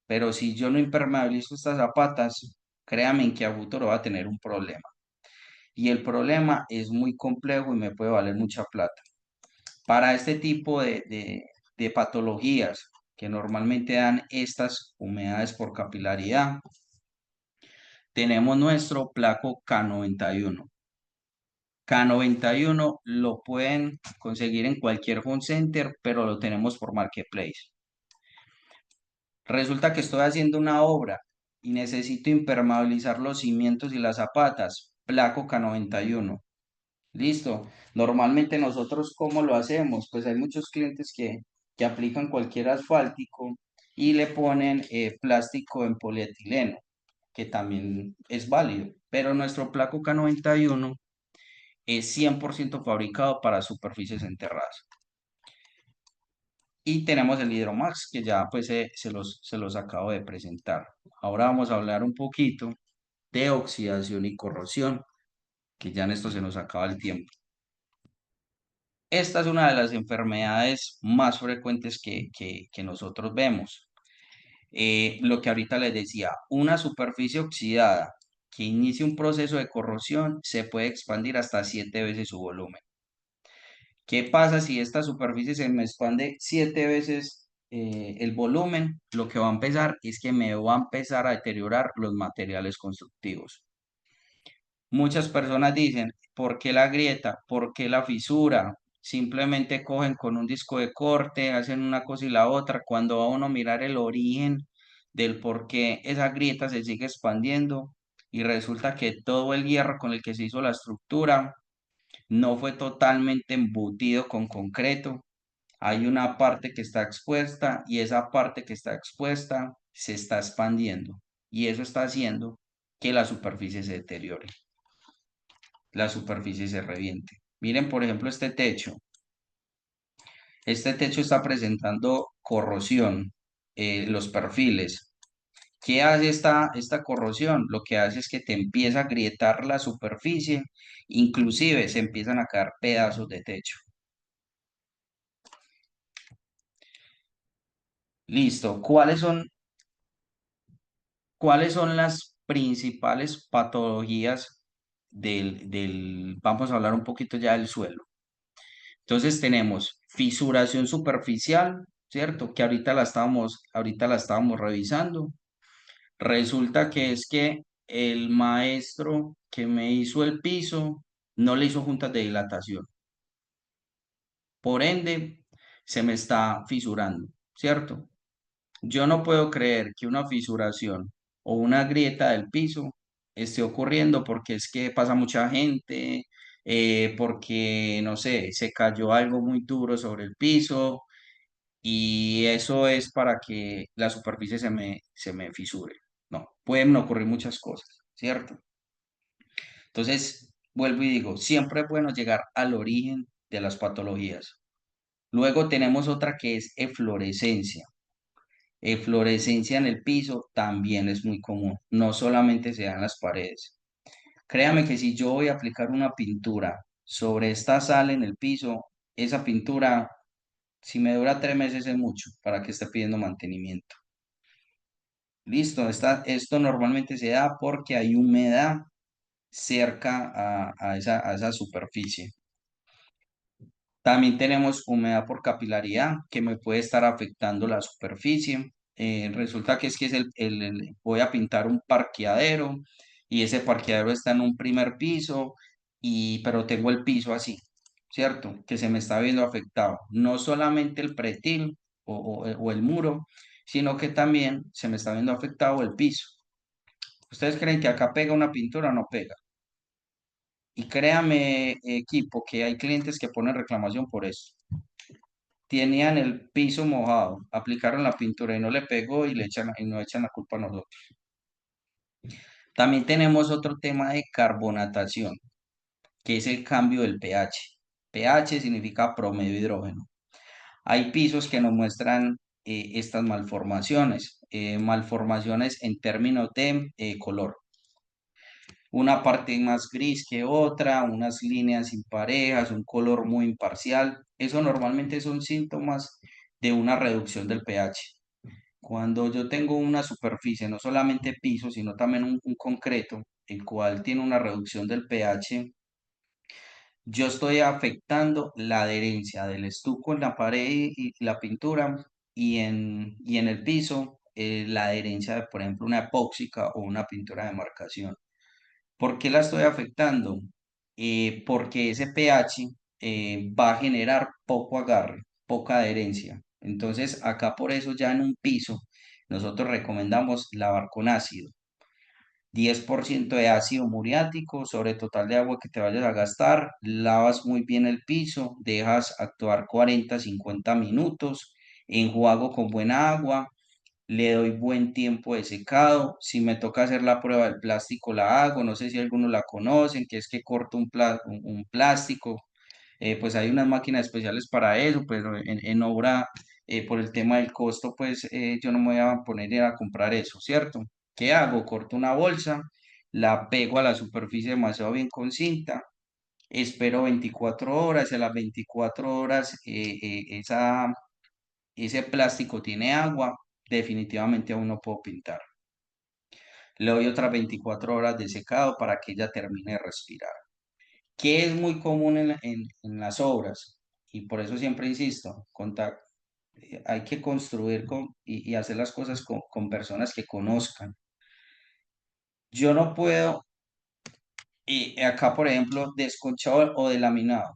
Pero si yo no impermeabilizo estas zapatas, créanme que a futuro va a tener un problema. Y el problema es muy complejo y me puede valer mucha plata. Para este tipo de patologías que normalmente dan estas humedades por capilaridad, tenemos nuestro placo K91. K91 lo pueden conseguir en cualquier home center, pero lo tenemos por Marketplace. Resulta que estoy haciendo una obra y necesito impermeabilizar los cimientos y las zapatas. Placo K91. Listo. Normalmente nosotros, ¿cómo lo hacemos? Pues hay muchos clientes que aplican cualquier asfáltico y le ponen plástico en polietileno, que también es válido. Pero nuestro placo K91 es 100% fabricado para superficies enterradas. Y tenemos el Hidromax, que ya pues se los acabo de presentar. Ahora vamos a hablar un poquito de oxidación y corrosión, que ya en esto se nos acaba el tiempo. Esta es una de las enfermedades más frecuentes que nosotros vemos. Lo que ahorita les decía, una superficie oxidada que inicie un proceso de corrosión se puede expandir hasta 7 veces su volumen. ¿Qué pasa si esta superficie se me expande 7 veces el volumen? Lo que va a empezar es que me va a empezar a deteriorar los materiales constructivos. Muchas personas dicen, ¿por qué la grieta? ¿Por qué la fisura? Simplemente cogen con un disco de corte, hacen una cosa y la otra. Cuando va uno a mirar el origen del por qué esa grieta se sigue expandiendo y resulta que todo el hierro con el que se hizo la estructura no fue totalmente embutido con concreto. Hay una parte que está expuesta y esa parte que está expuesta se está expandiendo y eso está haciendo que la superficie se deteriore, la superficie se reviente. Miren, por ejemplo, este techo. Este techo está presentando corrosión, los perfiles. ¿Qué hace esta corrosión? Lo que hace es que te empieza a grietar la superficie, inclusive se empiezan a caer pedazos de techo. Listo. ¿Cuáles son las principales patologías vamos a hablar un poquito ya del suelo? Entonces tenemos fisuración superficial, ¿cierto? Que ahorita la estábamos revisando. Resulta que es que el maestro que me hizo el piso no le hizo juntas de dilatación. Por ende, se me está fisurando, ¿cierto? Yo no puedo creer que una fisuración o una grieta del piso esté ocurriendo porque es que pasa mucha gente, porque, no sé, se cayó algo muy duro sobre el piso y eso es para que la superficie se me fisure. No, pueden ocurrir muchas cosas, ¿cierto? Entonces, vuelvo y digo, siempre es bueno llegar al origen de las patologías. Luego tenemos otra que es eflorescencia. Eflorescencia en el piso también es muy común, no solamente se da en las paredes. Créame que si yo voy a aplicar una pintura sobre esta sal en el piso, esa pintura Si me dura 3 meses es mucho para que esté pidiendo mantenimiento. Listo, esto normalmente se da porque hay humedad cerca a esa superficie. También tenemos humedad por capilaridad que me puede estar afectando la superficie. Resulta que voy a pintar un parqueadero y ese parqueadero está en un primer piso, pero tengo el piso así, ¿cierto? Que se me está viendo afectado. No solamente el pretil o el muro, sino que también se me está viendo afectado el piso. ¿Ustedes creen que acá pega una pintura o no pega? Y créame, equipo, que hay clientes que ponen reclamación por eso. Tenían el piso mojado, aplicaron la pintura y no le pegó y nos echan la culpa a nosotros. También tenemos otro tema de carbonatación, que es el cambio del pH. pH significa promedio hidrógeno. Hay pisos que nos muestran estas malformaciones en términos de color. Una parte más gris que otra, unas líneas imparejas, un color muy imparcial. Eso normalmente son síntomas de una reducción del pH. Cuando yo tengo una superficie, no solamente piso, sino también un concreto, el cual tiene una reducción del pH, yo estoy afectando la adherencia del estuco en la pared y la pintura y en el piso, la adherencia de, por ejemplo, una epóxica o una pintura de marcación. ¿Por qué la estoy afectando? Porque ese pH va a generar poco agarre, poca adherencia. Entonces, acá por eso ya en un piso, nosotros recomendamos lavar con ácido. 10% de ácido muriático sobre el total de agua que te vayas a gastar, lavas muy bien el piso, dejas actuar 40-50 minutos, enjuago con buena agua, le doy buen tiempo de secado. Si me toca hacer la prueba del plástico, la hago. No sé si algunos la conocen, que es que corto un plástico. Pues hay unas máquinas especiales para eso, pero en obra, por el tema del costo, pues yo no me voy a poner a comprar eso, ¿cierto? ¿Qué hago? Corto una bolsa, la pego a la superficie demasiado bien con cinta, espero 24 horas, a las 24 horas ese plástico tiene agua, definitivamente aún no puedo pintar. Le doy otras 24 horas de secado para que ella termine de respirar. ¿Qué es muy común en las obras? Y por eso siempre insisto, hay que construir y hacer las cosas con personas que conozcan. Yo no puedo, acá por ejemplo, desconchado o delaminado,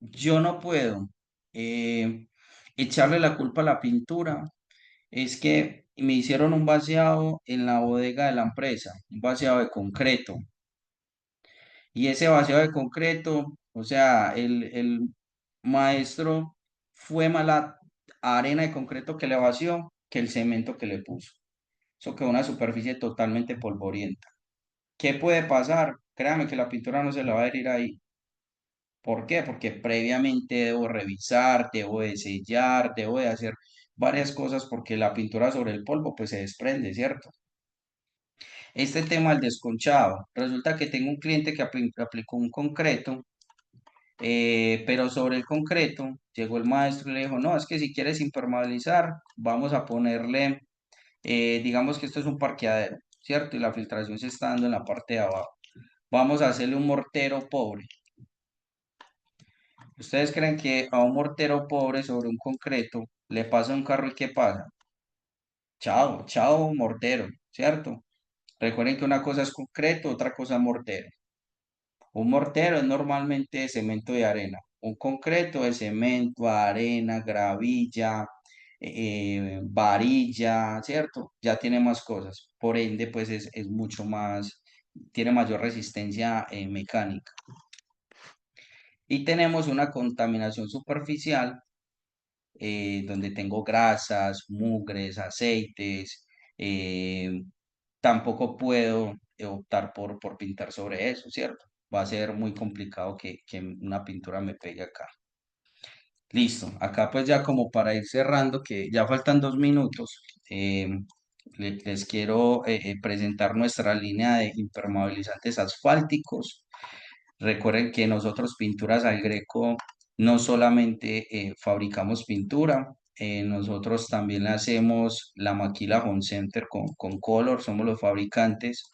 yo no puedo eh, echarle la culpa a la pintura. Es que me hicieron un vaciado en la bodega de la empresa, un vaciado de concreto. Y ese vaciado de concreto, o sea, el maestro fue mala arena de concreto que le vació que el cemento que le puso. Eso quedó una superficie totalmente polvorienta. ¿Qué puede pasar? Créame que la pintura no se le va a adherir ahí. ¿Por qué? Porque previamente debo revisar, debo de sellar, debo de hacer varias cosas porque la pintura sobre el polvo pues se desprende, ¿cierto? Este tema del desconchado, resulta que tengo un cliente que aplicó un concreto, pero sobre el concreto llegó el maestro y le dijo, no, es que si quieres impermeabilizar, vamos a ponerle, digamos que esto es un parqueadero, ¿cierto? Y la filtración se está dando en la parte de abajo. Vamos a hacerle un mortero pobre. ¿Ustedes creen que a un mortero pobre sobre un concreto le pasa un carro y qué pasa? Chao, chao, mortero, ¿cierto? Recuerden que una cosa es concreto, otra cosa es mortero. Un mortero es normalmente cemento y arena. Un concreto es cemento, arena, gravilla, varilla, ¿cierto? Ya tiene más cosas. Por ende, pues es mucho más, tiene mayor resistencia mecánica. Y tenemos una contaminación superficial donde tengo grasas, mugres, aceites. eh, Tampoco puedo optar por pintar sobre eso, ¿cierto? Va a ser muy complicado que una pintura me pegue acá. Listo, acá pues ya como para ir cerrando, que ya faltan 2 minutos, les quiero presentar nuestra línea de impermeabilizantes asfálticos. Recuerden que nosotros pinturas al greco No solamente fabricamos pintura, nosotros también le hacemos la maquila Home Center con Color, somos los fabricantes.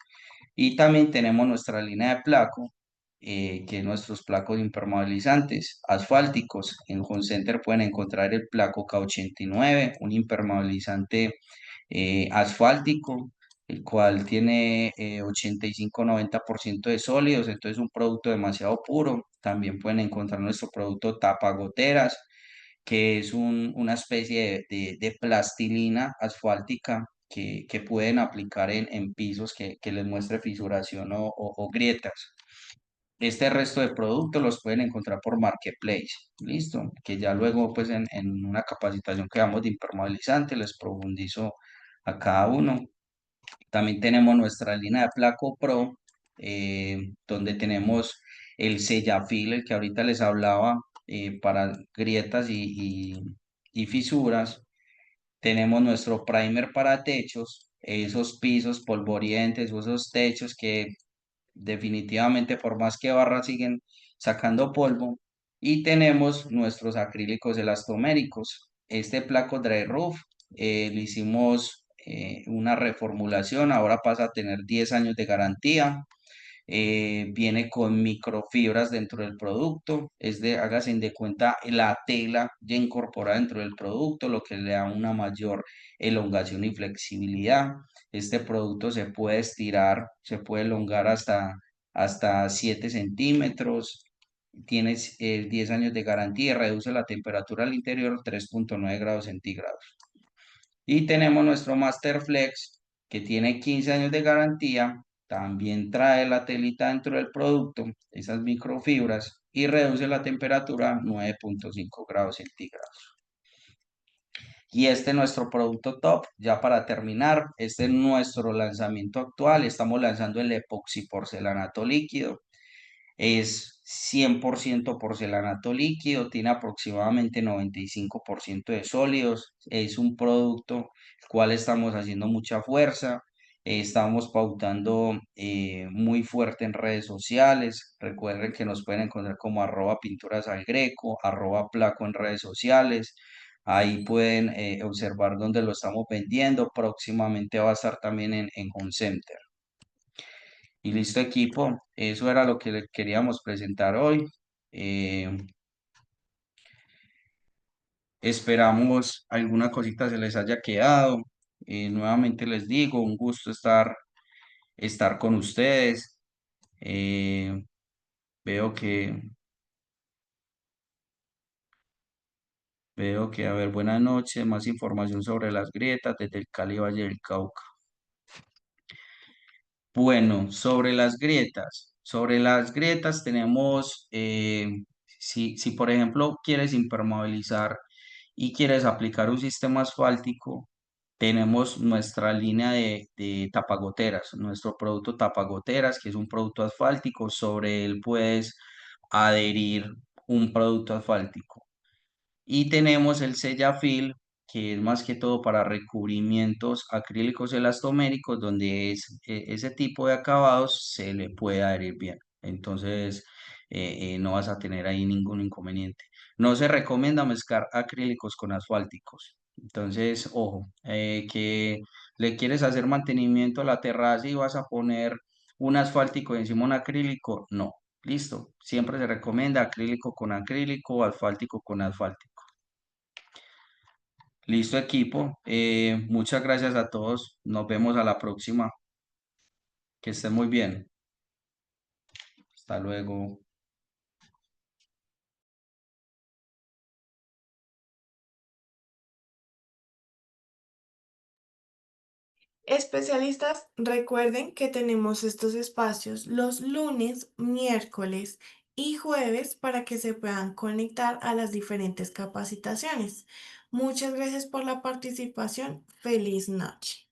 Y también tenemos nuestra línea de placo, que es nuestros placos impermeabilizantes asfálticos. En Home Center pueden encontrar el placo K89, un impermeabilizante asfáltico, el cual tiene 85-90% de sólidos, entonces es un producto demasiado puro. También pueden encontrar nuestro producto tapagoteras, que es una especie de plastilina asfáltica que pueden aplicar en pisos que les muestre fisuración o grietas. Este resto de productos los pueden encontrar por Marketplace, listo, que ya luego pues en una capacitación que damos de impermeabilizante les profundizo a cada uno. También tenemos nuestra línea de Placo Pro, donde tenemos el Sellafil, el que ahorita les hablaba, para grietas y fisuras. Tenemos nuestro primer para techos, esos pisos polvorientos o esos techos que definitivamente por más que barra siguen sacando polvo. Y tenemos nuestros acrílicos elastoméricos. Este placo Dry Roof le hicimos una reformulación, ahora pasa a tener 10 años de garantía. Viene con microfibras dentro del producto, hágase de cuenta la tela ya incorporada dentro del producto, lo que le da una mayor elongación y flexibilidad. Este producto se puede estirar, se puede elongar hasta 7 centímetros. Tienes 10 años de garantía y reduce la temperatura al interior 3,9 grados centígrados. Y tenemos nuestro Masterflex, que tiene 15 años de garantía, también trae la telita dentro del producto, esas microfibras, y reduce la temperatura a 9,5 grados centígrados. Y este es nuestro producto top. Ya para terminar, este es nuestro lanzamiento actual. Estamos lanzando el epoxi porcelanato líquido. Es 100% porcelanato líquido, tiene aproximadamente 95% de sólidos. Es un producto el cual estamos haciendo mucha fuerza. Estamos pautando muy fuerte en redes sociales. Recuerden que nos pueden encontrar como @pinturas al greco, @placo en redes sociales. Ahí pueden observar dónde lo estamos vendiendo. Próximamente va a estar también en Home Center. Y listo, equipo. Eso era lo que le queríamos presentar hoy. Eh, Esperamos alguna cosita se les haya quedado. Nuevamente les digo, un gusto estar con ustedes. Eh, veo que, a ver, buenas noches. Más información sobre las grietas desde el Cali Valle del Cauca. Bueno, sobre las grietas tenemos, si por ejemplo quieres impermeabilizar y quieres aplicar un sistema asfáltico, tenemos nuestra línea de tapagoteras, nuestro producto tapagoteras, que es un producto asfáltico, sobre él puedes adherir un producto asfáltico. Y tenemos el Sellafil, que es más que todo para recubrimientos acrílicos elastoméricos, donde ese tipo de acabados se le puede adherir bien. Entonces, no vas a tener ahí ningún inconveniente. No se recomienda mezclar acrílicos con asfálticos. Entonces, ojo, que le quieres hacer mantenimiento a la terraza y vas a poner un asfáltico y encima un acrílico, no. Listo. Siempre se recomienda acrílico con acrílico, asfáltico con asfáltico. Listo, equipo. Muchas gracias a todos. Nos vemos a la próxima. Que estén muy bien. Hasta luego. Especialistas, recuerden que tenemos estos espacios los lunes, miércoles y jueves para que se puedan conectar a las diferentes capacitaciones. Muchas gracias por la participación. Feliz noche.